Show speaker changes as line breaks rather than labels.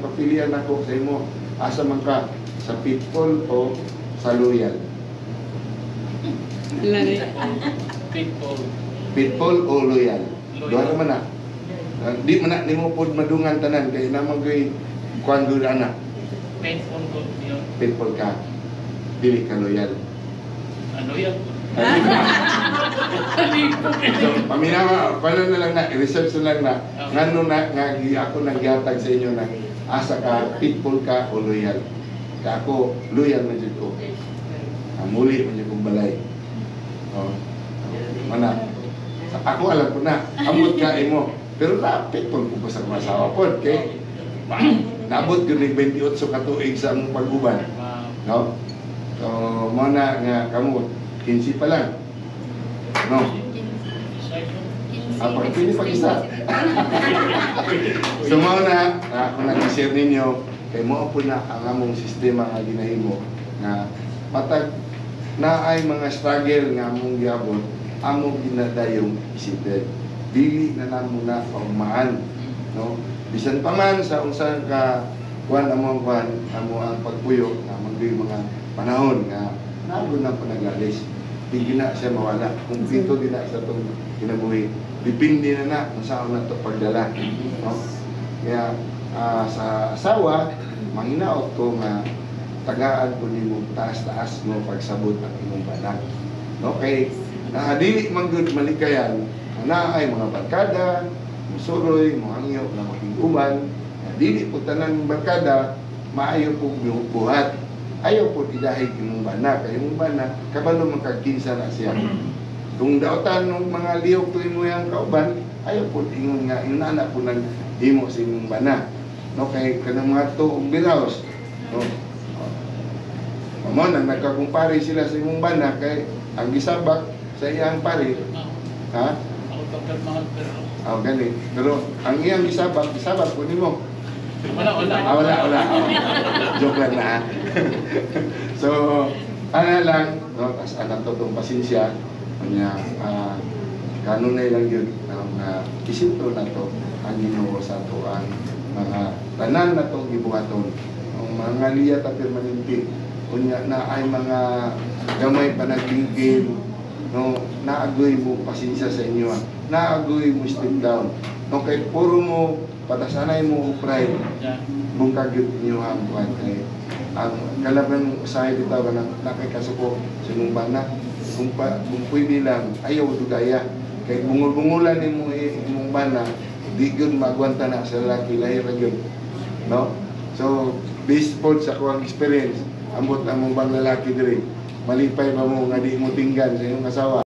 papilian ako sa imo. Asa man ka, sa pitbull o sa loyal?
Pitbull.
Pitbull o loyal? Doon naman na. Di man na, di mo po madungan tanan, kaya naman ko'y kuhan doon anak.
Pitbull ko yun.
Pitbull ka, dili ka loyal.
Ano yan?
So, paminawa, paano na lang na, research na lang na, ngano na, nga ako nagyatag sa inyo na, asa ka, pitbull ka o loyal. Kaya ako, loyal man dyan ko. Muli man dyan kong balay. Mana? Ako alam ko na, amot ka mo. Pero na, pitbull ko pa sa masawa po. Okay? Naabot ko ng 28 katuig sa among pag-uban. No? So, muna nga, kamu, 15 pa lang. No? Ako, pwede pag-isa. So, muna, ako nag-share ninyo, kay mo po na ang among sistema nga ginahimo nga matag na ay mga struggle nga among giabot, among ginadayong isipin. Dili na namo na paumaan. No? Bisan pa man sa unsang ka kuan among kuan amo ang pagpuyo nga magdi mga panahon nga nago na panagalis. Di na siya mawala. Kung dito di na sa itong kinabuhi, dipindi na kung saan na ito pagdala. No? Kaya sa asawa, manginaot ko nga tagaan ko ni mo taas-taas mo pagsabot ang imong banak. No? Kaya dili man good malikayan, na ay mga barkada, musuroy, muhangyo, na maging uban, dili po tanan barkada, maayo po buhat. Ayaw po idahig yung banak. Yung banak, kabalo magkakinsa na siya. Kung daotan ng mga liyog to mo yung kauban, ayaw po ingon nga, yung anak po nag-himo sa inyong banak. No, kay kanang mga to bilaos. No. Mamo nang nagkakumpare sila sa imong banak, kay ang gisabak sa iyang pare. Ha? Oh, gani. Pero ang iyang gisabak po nimo.
Wala.
Wala. Joke lang na. So, lang, no, as anak to itong pasensya, kanya, kanunay lang yun, isinto na to, ang Ginoo sa to, ang mga tanan na itong ibuhaton, ang mga liya ta permanente, kunya na ay mga gamay panaglingkid, no, naagoy mo pasensya sa inyo, naagoy mo step down, no, kay puro mo, patasanay mo pride, bungkag yun inyo ang buwan kay ang kalaban usahay dito ba na nakikasuko sa imong bana kung pwede lang ayaw dugaya kay bungol-bungulan nimo imong bana di gyud magwanta na sa lalaki lahi ra gyud, no? So based po sa kuang experience ambot ang mong bang lalaki diri malipay ba mo nga di mo tinggan sa imong asawa.